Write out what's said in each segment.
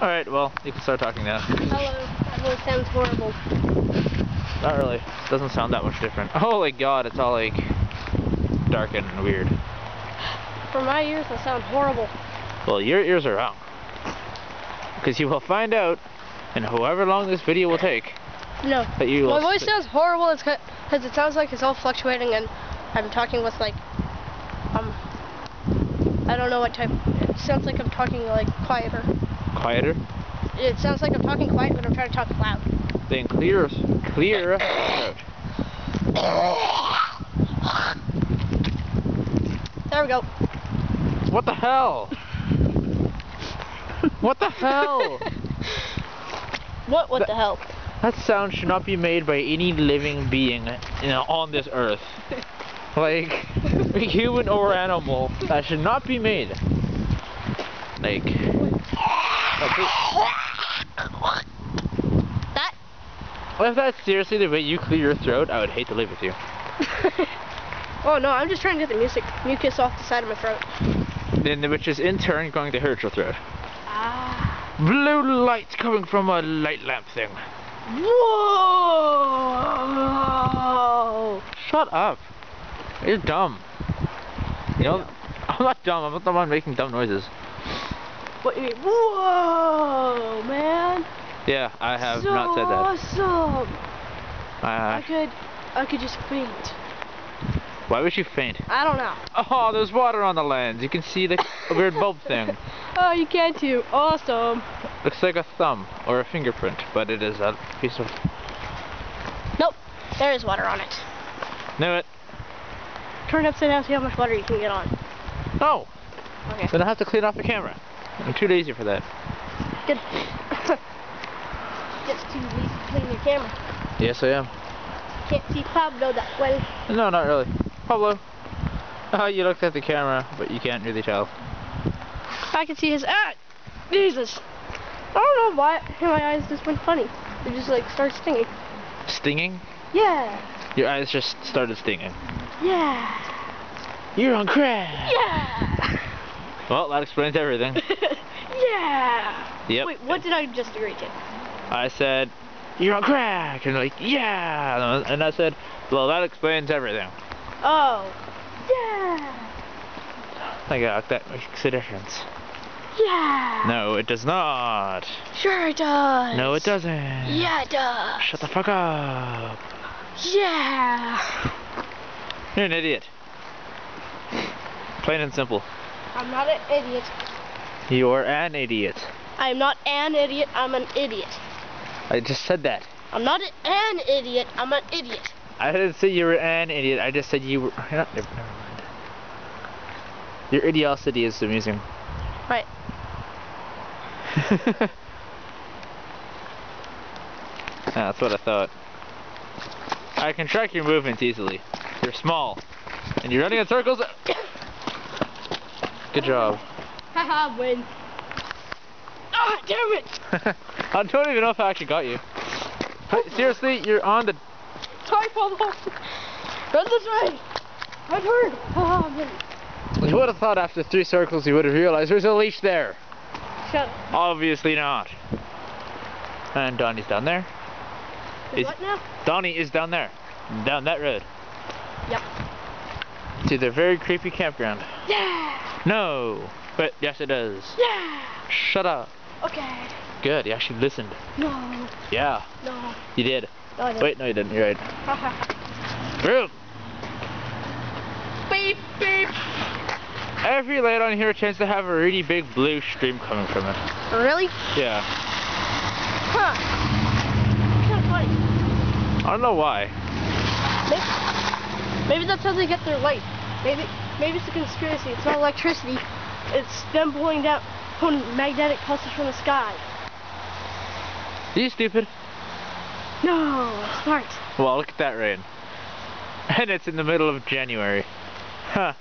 Alright, well, you can start talking now. Hello. That voice sounds horrible. Not really. It doesn't sound that much different. Holy god, it's all like dark and weird. For my ears, that sounds horrible. Well, your ears are wrong. Because you will find out in however long this video will take. No. That you will my voice sounds horrible because it sounds like it's all fluctuating and I'm talking with like, I don't know what type. It sounds like I'm talking like quieter. Quieter? It sounds like I'm talking quiet, but I'm trying to talk loud. Then clear out. There we go. What the hell? What the hell? What the hell? That sound should not be made by any living being, on this earth. Like, a human or animal, that should not be made. Like, That? If that's seriously the way you clear your throat, I would hate to live with you. Oh no, I'm just trying to get the mucus off the side of my throat. Then, which is in turn going to hurt your throat. Ah. Blue light coming from a light lamp thing. Whoa! Shut up. You're dumb. You know, I'm not dumb. I'm not the one making dumb noises. What you mean? Whoa, man! Yeah, I have so not said that. Awesome! I could just faint. Why would you faint? I don't know. Oh, there's water on the lens. You can see the weird bulb thing. Oh, you can too. Awesome. Looks like a thumb or a fingerprint, but it is a piece of... Nope. There is water on it. Knew it. Turn it upside down, see how much water you can get on. No. Okay. Then I have to clean off the camera. I'm too lazy for that. Good. Just too lazy to clean your camera. Yes, I am. Can't see Pablo that well. No, not really. Pablo. Oh, you looked at the camera, but you can't really tell. I can see his Jesus. I don't know why my eyes just went funny. They just like started stinging. Stinging? Yeah. Your eyes just started stinging. Yeah. You're on crack. Yeah. Well, that explains everything. Yeah. Yep. Wait, what did I just agree to? I said, you're on crack, and like, yeah, and I said, well, that explains everything. Oh. Yeah. I got that makes a difference. Yeah. No, it does not. Sure it does. No, it doesn't. Yeah, it does. Shut the fuck up. Yeah. You're an idiot. Plain and simple. I'm not an idiot. You're an idiot. I'm not an idiot, I'm an idiot. I just said that. I'm not an idiot, I'm an idiot. I didn't say you were an idiot, I just said you were... Never mind. Your idiocity is amusing. Right. That's what I thought. I can track your movements easily. You're small. And you're running in circles. Good job. Haha, win. Ah, damn it! I don't even know if I actually got you. Seriously, you're on the... Sorry, Pablo. Run this way. I turned. Haha, win. You would have thought after 3 circles you would have realized there's a leash there. Shut up. Obviously not. And Donnie's down there. What now? Donnie is down there. Down that road. Yep. To the very creepy campground. Yeah. No. But yes it does. Yeah. Shut up. Okay. Good, you actually listened. No. Yeah. No. You did. No, I didn't. Wait, no you didn't. You're right. Haha. Boom. Beep, beep. Every light on here tends to have a really big blue stream coming from it. Really? Yeah. Huh. Kind of funny. I don't know why. Maybe that's how they get their light. Maybe it's a conspiracy. It's not electricity. It's them pulling magnetic pulses from the sky. Are you stupid? No, I'm smart. Well, look at that rain. And it's in the middle of January. Huh.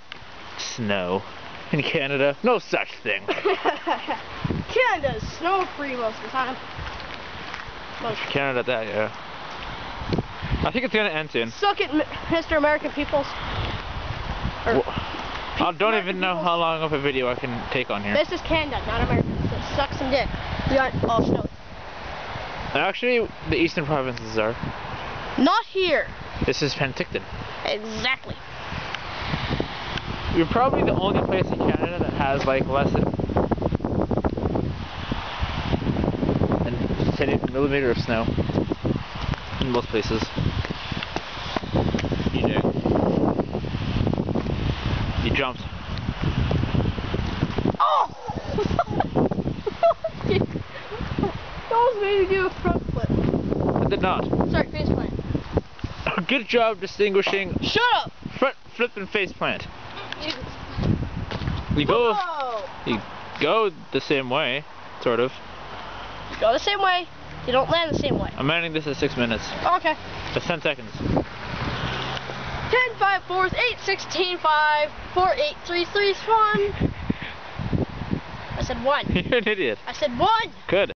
Snow. In Canada? No such thing. Canada's snow-free most of the time. Canada, that, yeah. I think it's gonna end soon. Suck it, Mr. American peoples. Well, I don't even know how long of a video I can take on here. This is Canada, not America. So suck some dick. We got all snow. Actually, the eastern provinces are. Not here. This is Penticton. Exactly. We're probably the only place in Canada that has like less than 10 millimeter of snow in most places. He jumped. Oh! That almost made me do a front flip. I did not. Sorry, face plant. Good job distinguishing Shut up! front flip and face plant. You Whoa! go the same way, sort of. Go the same way. You don't land the same way. I'm ending this at 6 minutes. Okay. That's 10 seconds. 10, 5, 4, 8, 16, 5, 4, 8, 3, 3, 1. I said 1. You're an idiot. I said 1. Good.